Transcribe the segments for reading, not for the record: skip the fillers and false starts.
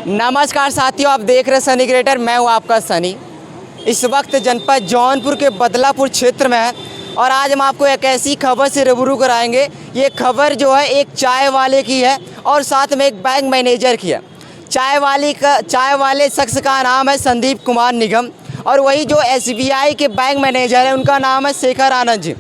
नमस्कार साथियों, आप देख रहे हैं सनी क्रिएटर। मैं हूं आपका सनी। इस वक्त जनपद जौनपुर के बदलापुर क्षेत्र में है और आज हम आपको एक ऐसी खबर से रूबरू कराएंगे। ये खबर जो है एक चाय वाले की है और साथ में एक बैंक मैनेजर की है। चाय वाले शख्स का नाम है संदीप कुमार निगम और वही जो SBI के बैंक मैनेजर है उनका नाम है शेखर आनंद जी।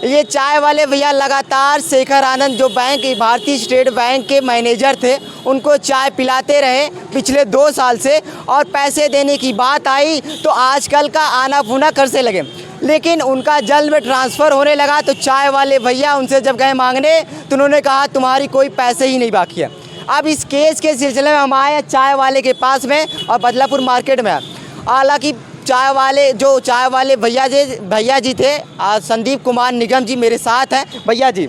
ये चाय वाले भैया लगातार शेखर आनंद जो भारतीय स्टेट बैंक के मैनेजर थे उनको चाय पिलाते रहे पिछले 2 साल से, और पैसे देने की बात आई तो आजकल का आना पुना कर से लगे। लेकिन उनका जल्द में ट्रांसफ़र होने लगा तो चाय वाले भैया उनसे जब गए मांगने तो उन्होंने कहा तुम्हारी कोई पैसे ही नहीं बाकी है। अब इस केस के सिलसिले में हम आए चाय वाले के पास में और बदलापुर मार्केट में। हालांकि चाय वाले भैया जी थे संदीप कुमार निगम जी मेरे साथ हैं। भैया जी,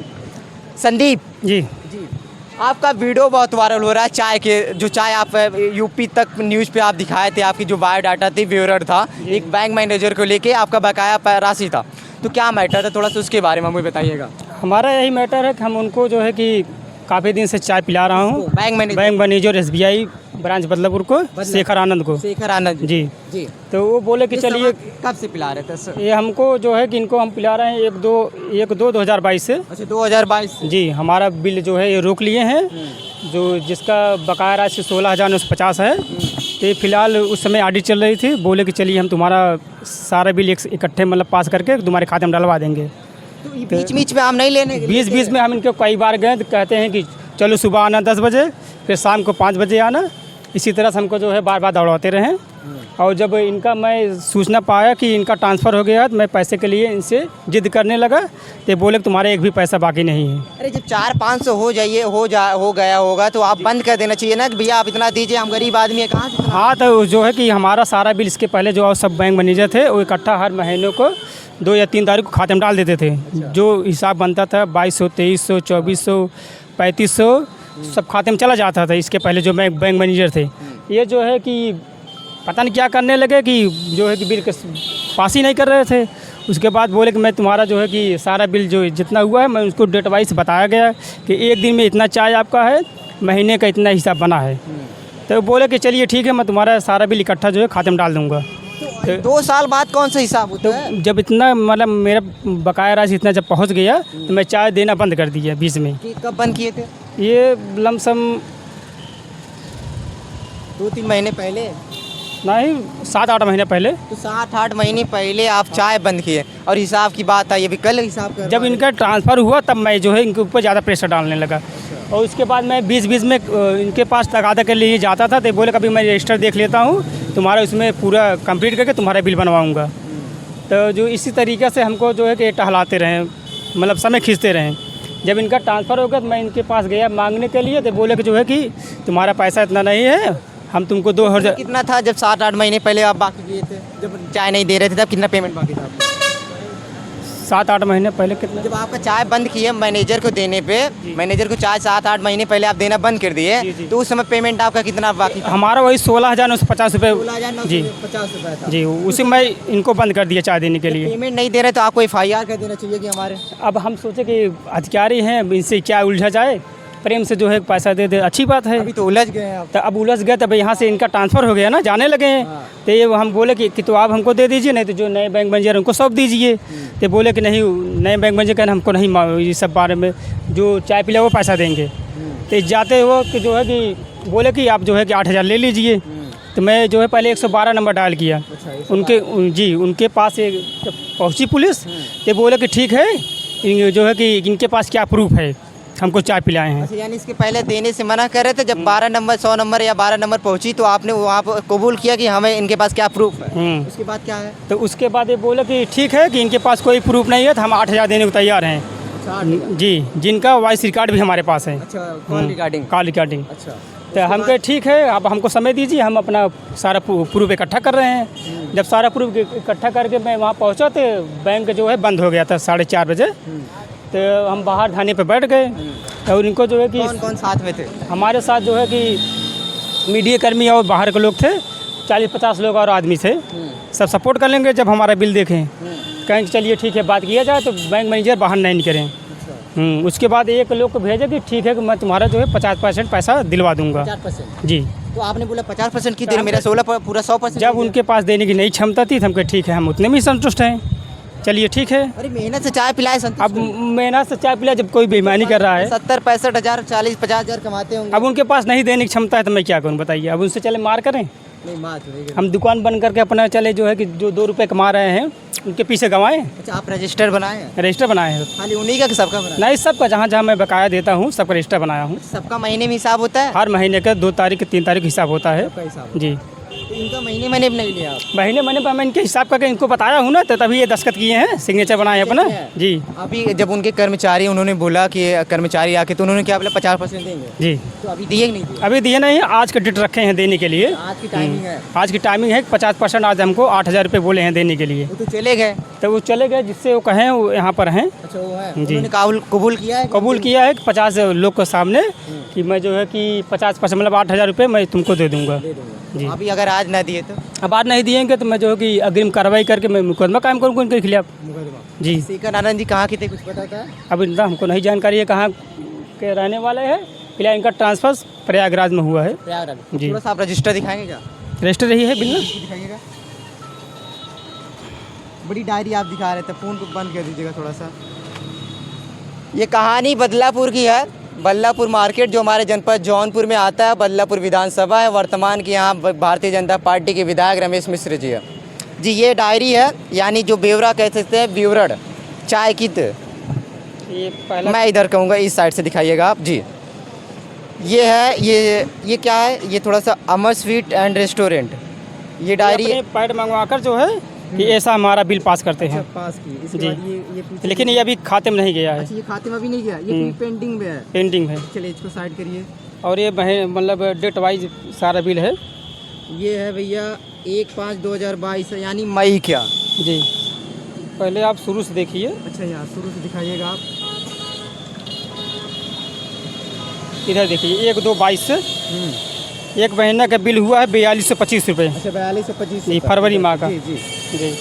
संदीप जी, आपका वीडियो बहुत वायरल हो रहा है। चाय आप यूपी तक न्यूज़ पे आप दिखाए थे, आपकी जो बायोडाटा थी व्यूअर था, एक बैंक मैनेजर को लेके आपका बकाया राशि था, तो क्या मैटर था, थोड़ा सा उसके बारे में हमें बताइएगा। हमारा यही मैटर है कि हम उनको जो है कि काफ़ी दिन से चाय पिला रहा हूँ। Bank manager SBI branch Badlapur को शेखर आनंद जी। तो वो बोले कि चलिए। कब से पिला रहे थे सर? ये हमको जो है कि इनको हम पिला रहे हैं 1-2-2022 से। अच्छा, 2022 जी। हमारा बिल जो है ये रोक लिए हैं, जो जिसका बकाया राशि 16,950 है। तो ये फिलहाल उस समय ऑडिट चल रही थी, बोले कि चलिए हम तुम्हारा सारा बिल इकट्ठे पास करके तुम्हारे खाते में डलवा देंगे। तो बीच में हम नहीं लेने? बीच में हम इनको कई बार गए तो कहते हैं कि चलो सुबह आना 10 बजे, फिर शाम को 5 बजे आना। इसी तरह से हमको जो है बार दौड़ाते रहे। और जब इनका मैं सूचना पाया कि इनका ट्रांसफ़र हो गया तो मैं पैसे के लिए इनसे जिद करने लगा तो बोले कि तुम्हारे एक भी पैसा बाकी नहीं है। अरे जब 400-500 हो गया होगा तो आप बंद कर देना चाहिए ना कि भैया आप इतना दीजिए, हम गरीब आदमी है कहाँ से। हाँ, तो जो है कि हमारा सारा बिल इसके पहले जो सब बैंक मैनेजर थे वो इकट्ठा हर महीने को 2 या 3 तारीख को खाते में डाल देते थे। जो हिसाब बनता था 2200, 2300, 2400, 3500 सब खाते में चला जाता था। इसके पहले जो बैंक मैनेजर थे ये जो है कि पता नहीं क्या करने लगे कि जो है कि बिल पास ही नहीं कर रहे थे। उसके बाद बोले कि मैं तुम्हारा जो है कि सारा बिल जो जितना हुआ है मैं उसको डेट वाइज बताया गया कि एक दिन में इतना चाय आपका है, महीने का इतना हिसाब बना है। तो बोले कि चलिए ठीक है, मैं तुम्हारा सारा बिल इकट्ठा जो है खाते में डाल दूँगा। तो 2 साल बाद कौन सा हिसाब होता है? जब इतना मेरा बकाया राशि इतना जब पहुंच गया तो मैं चाय देना बंद कर दिया बीच में। कब बंद किए थे? ये लमसम 2-3 महीने पहले? नहीं, 7-8 महीने पहले। तो 7-8 महीने पहले आप चाय बंद किए और हिसाब की बात आई अभी कल हिसाब कर। जब इनका ट्रांसफ़र हुआ तब मैं जो है इनके ऊपर ज़्यादा प्रेशर डालने लगा। और उसके बाद मैं बीच में इनके पास तगादा के लिए जाता था तो बोले कभी मैं रजिस्टर देख लेता हूँ, तुम्हारा उसमें पूरा कंप्लीट करके तुम्हारा बिल बनवाऊँगा। तो जो इसी तरीके से हमको जो है कि टहलाते रहें, समय खींचते रहें। जब इनका ट्रांसफ़र हो गया तो मैं इनके पास गया मांगने के लिए तो बोले कि जो है कि तुम्हारा पैसा इतना नहीं है, हम तुमको 2000। कितना था जब 7-8 महीने पहले आप बाकी किए थे, जब चाय नहीं दे रहे थे तब कितना पेमेंट बाकी था? 7-8 महीने पहले कितना? जब आपका चाय बंद किए मैनेजर को देने पे, मैनेजर को चाय 7-8 महीने पहले आप देना बंद कर दिए, तो उस समय पेमेंट आपका कितना बाकी था? हमारा वही 16,950 रुपये। 16,950 रुपये था जी। उसी में इनको बंद कर दिया चाय देने के लिए। पेमेंट नहीं दे रहे तो आपको FIR कर देना चाहिए कि हमारे। अब हम सोचे कि अधिकारी हैं, इनसे क्या उलझा जाए, प्रेम से जो है पैसा दे दे, अच्छी बात है। अभी तो उलझ गए हैं आप। तो अब उलझ गए तब यहाँ से इनका ट्रांसफ़र हो गया ना, जाने लगे हैं। तो ये हम बोले कि तो आप हमको दे दीजिए, नहीं तो जो नए बैंक मैनेजर उनको सौंप दीजिए। तो बोले कि नहीं, नए बैंक मैनेजर कहना हमको नहीं, ये सब बारे में जो चाय पिला वो पैसा देंगे। तो जाते हो कि जो है कि बोले कि आप जो है कि 8,000 ले लीजिए। तो मैं जो है पहले 112 नंबर डायल किया उनके पास पहुँची पुलिस। तो बोले कि ठीक है, जो है कि इनके पास क्या प्रूफ है हमको चाय पिलाए हैं। अच्छा, यानी इसके पहले देने से मना कर रहे थे, जब 12 नंबर 100 नंबर या 12 नंबर पहुंची तो आपने वहाँ पर कबूल किया कि हमें इनके पास क्या प्रूफ है। उसके बाद क्या है? तो उसके बाद ये बोले कि ठीक है कि इनके पास कोई प्रूफ नहीं है तो हम 8,000 देने को तैयार हैं। जी, जिनका वॉइस रिकॉर्ड भी हमारे पास है। अच्छा, कॉल रिकॉर्डिंग। अच्छा, तो हम कहे ठीक है, आप हमको समय दीजिए, हम अपना सारा प्रूफ इकट्ठा कर रहे हैं। जब सारा प्रूफ इकट्ठा करके मैं वहाँ पहुँचा तो बैंक जो है बंद हो गया था 4:30 बजे। तो हम बाहर थाने पे बैठ गए और इनको जो है कि कौन साथ में थे? हमारे साथ जो है कि मीडिया कर्मी और बाहर के लोग थे, 40-50 लोग और आदमी थे। सब सपोर्ट कर लेंगे जब हमारा बिल देखें, कहें चलिए ठीक है बात किया जाए, तो बैंक मैनेजर बाहर नहीं करें। उसके बाद एक लोग को भेजे कि ठीक है कि मैं तुम्हारा जो है 50% पैसा दिलवा दूंगा। 50%? जी। तो आपने बोला 50% की दे रहे, मेरा 16 पूरा 100%। जब उनके पास देने की नई क्षमता थी तो हम कहे ठीक है, हम उतने में ही संतुष्ट हैं, चलिए ठीक है। अरे मेहनत से चाय पिलाए संतुष्ट अब मेहनत से चाय पिला, जब कोई बेईमानी कर रहा है, 70-65 हज़ार 40-50 हज़ार कमाते होंगे। अब उनके पास नहीं देने की क्षमता है तो मैं क्या करूँ बताइए। अब उनसे चले मार करें? नहीं मार तो नहीं। हम दुकान बंद करके अपना चले जो है कि जो 2 रुपये कमा रहे हैं उनके पीछे गंवाएं। अच्छा, आप रजिस्टर बनाए हैं? रजिस्टर बनाए हैं। खाली उन्हीं का कि सबका बनाया? नहीं, सबका, जहाँ जहाँ मैं बकाया देता हूँ सबका रजिस्टर बनाया हूँ। सबका महीने में हिसाब होता है? हर महीने का 2 तारीख 3 तारीख हिसाब होता है सबका हिसाब। जी। तो इनका महीने महीने भी नहीं लिया आप? महीने महीने पर मैं इनके हिसाब करके इनको बताया हूँ ना, तो तभी ये दस्तखत किए हैं, सिग्नेचर बनाए हैं अपना जी। अभी जब उनके कर्मचारी, उन्होंने बोला कि कर्मचारी आके, तो उन्होंने क्या बोला 50% देंगे? जी। तो अभी दिए कि नहीं दिए? अभी दिए नहीं, आज का डेट रखे हैं देने के लिए। आज की टाइमिंग है? आज की टाइमिंग है 50%। आज हमको 8,000 रुपये बोले हैं देने के लिए। वो तो चले गए। तो वो चले गए, जिससे वो कहें वो यहाँ पर हैं। अच्छा, वो है जी। उन्होंने कबूल किया है? कबूल किया है कि 50 लोग के सामने कि मैं जो है कि 50% मतलब 8,000 रुपये मैं तुमको दे दूँगा जी। अभी अगर आज ना दिए तो? अब आज नहीं दिएंगे तो मैं जो है कि अग्रिम कार्रवाई करके मैं मुकदमा कायम करूँगा इनके खिलाफ जी। सीकर आनंद जी कहाँ के थे, कुछ पता था? अब इनका हमको नहीं जानकारी है कहाँ के रहने वाले हैं। फिलहाल इनका ट्रांसफ़र प्रयागराज में हुआ है प्रयागराज। जी। थोड़ा सा आप रजिस्टर दिखाएंगे क्या? रजिस्टर रही है बिल्कुल। दिखाइएगा। बड़ी डायरी आप दिखा रहे थे, फ़ोन को बंद कर दीजिएगा थोड़ा सा। ये कहानी बदलापुर की है। बदलापुर मार्केट जो हमारे जनपद जौनपुर में आता है, बदलापुर विधानसभा है। वर्तमान के यहाँ भारतीय जनता पार्टी के विधायक रमेश मिश्र जी है जी। ये डायरी है, यानी जो ब्यौरा कह सकते हैं, विवरण चाय की। ये पहला मैं इधर कहूँगा, इस साइड से दिखाइएगा आप जी। ये है, ये क्या है? ये थोड़ा सा अमर स्वीट एंड रेस्टोरेंट, ये डायरी अपने पैड मंगवा कर जो है कि ऐसा हमारा बिल पास करते हैं पास की। इसके जी। बाद ये पूछिए। लेकिन ये अभी खाते में नहीं गया है। अच्छा, ये खाते में अभी नहीं गया, ये पेंडिंग में है। पेंडिंग है। चलिए इसको साइड करिए। और ये मतलब डेट वाइज सारा बिल है ये है भैया 1/5/2022 है, यानी मई क्या जी। पहले आप शुरू से देखिए। अच्छा, यहाँ शुरू से दिखाइएगा आप। इधर देखिए 1/2/22 से एक महीना का बिल हुआ है 4225 रुपये। अच्छा, 4225 जी, फरवरी माह का जी जी। जी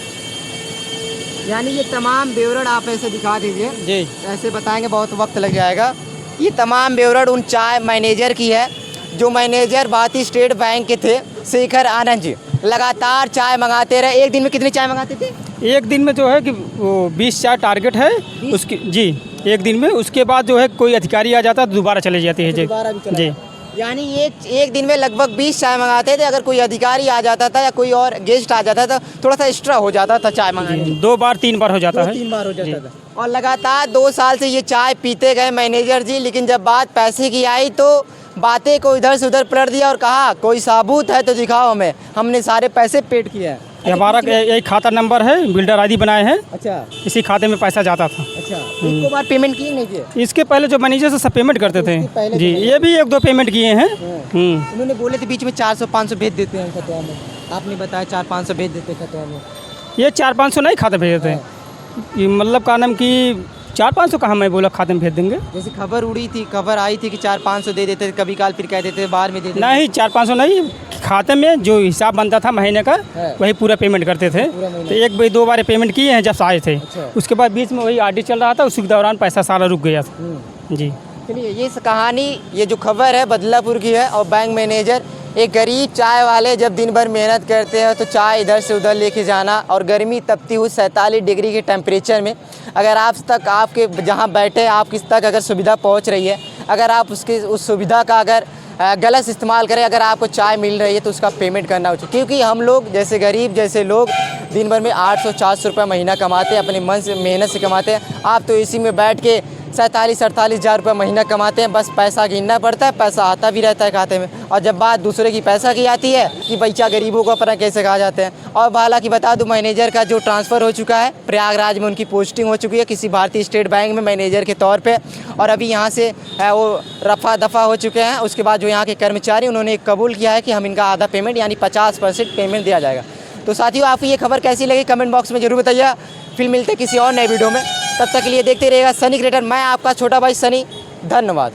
यानी ये तमाम विवरण आप ऐसे दिखा दीजिए जी। ऐसे बताएंगे बहुत वक्त लग जाएगा। ये तमाम विवरण उन चाय मैनेजर की है जो मैनेजर भारतीय स्टेट बैंक के थे, शेखर आनंद जी। लगातार चाय मंगाते रहे। एक दिन में कितनी चाय मंगाते थे? एक दिन में जो है कि वो 20 चाय टारगेट है उसकी जी। एक दिन में, उसके बाद जो है कोई अधिकारी आ जाता है तो दोबारा चले जाती है जी जी। यानी एक दिन में लगभग 20 चाय मंगाते थे। अगर कोई अधिकारी आ जाता था या कोई और गेस्ट आ जाता था, थोड़ा सा एक्स्ट्रा हो जाता था चाय मंगाने। 2 बार 3 बार हो जाता है। 3 बार हो जाता था। और लगातार 2 साल से ये चाय पीते गए मैनेजर जी। लेकिन जब बात पैसे की आई तो बातें को इधर से उधर पलट दिया और कहा कोई सबूत है तो दिखाओ हमें, हमने सारे पैसे पेड किए हैं। ये हमारा एक खाता नंबर है, बिल्डर आईडी बनाए हैं। अच्छा, इसी खाते में पैसा जाता था। अच्छा। इसको बार पेमेंट किए नहीं किए? इसके पहले जो मैनेजर से सब पेमेंट करते थे पहले जी। ये भी 1-2 पेमेंट किए हैं। उन्होंने बोले थे बीच में 400-500 भेज देते हैं खतवा में। आपने बताया 400-500 भेज देते खतवा में। ये 400-500 नहीं खाते भेजते हैं। ये मतलब का नाम कि 400-500 कहाँ मैं बोला खाते में भेज देंगे। जैसे खबर उड़ी थी, खबर आई थी कि 400-500 दे देते थे, कभी काल फिर कह देते थे बाहर में दे देते। नहीं, 400-500 नहीं, खाते में जो हिसाब बनता था महीने का वही पूरा पेमेंट करते थे। तो 1-2 बार पेमेंट किए हैं जब आए थे। उसके बाद बीच में वही आरडी चल रहा था, उसी के दौरान पैसा सारा रुक गया था जी। चलिए, ये कहानी, ये जो खबर है बदलापुर की है। और बैंक मैनेजर, एक गरीब चाय वाले जब दिन भर मेहनत करते हैं तो चाय इधर से उधर लेके जाना, और गर्मी तपती हुई 47 डिग्री के टेम्परेचर में अगर आप तक, आपके जहां बैठे आप किस तक अगर सुविधा पहुंच रही है, अगर आप उस सुविधा का अगर गलत इस्तेमाल करें, अगर आपको चाय मिल रही है तो उसका पेमेंट करना उचित। क्योंकि हम लोग जैसे गरीब जैसे लोग दिन भर में 800-400 रुपये महीना कमाते हैं, अपने मन से मेहनत से कमाते हैं। आप तो इसी में बैठ के 47-48 हज़ार रुपये महीना कमाते हैं, बस पैसा गिनना पड़ता है, पैसा आता भी रहता है खाते में। और जब बात दूसरे की पैसा की आती है कि बच्चा गरीबों को अपना कैसे कहा जाते हैं। और हालांकि बता दूं, मैनेजर का जो ट्रांसफ़र हो चुका है, प्रयागराज में उनकी पोस्टिंग हो चुकी है किसी भारतीय स्टेट बैंक में मैनेजर के तौर पे। और अभी यहाँ से वो रफा दफ़ा हो चुके हैं। उसके बाद जो यहाँ के कर्मचारी, उन्होंने कबूल किया है कि हम इनका आधा पेमेंट यानी 50% पेमेंट दिया जाएगा। तो साथियों, आपको ये खबर कैसी लगी कमेंट बॉक्स में ज़रूर बताइए। फिर मिलते किसी और नए वीडियो में, तब तक के लिए देखते रहिएगा सनी क्रिएटर। मैं आपका छोटा भाई सनी, धन्यवाद।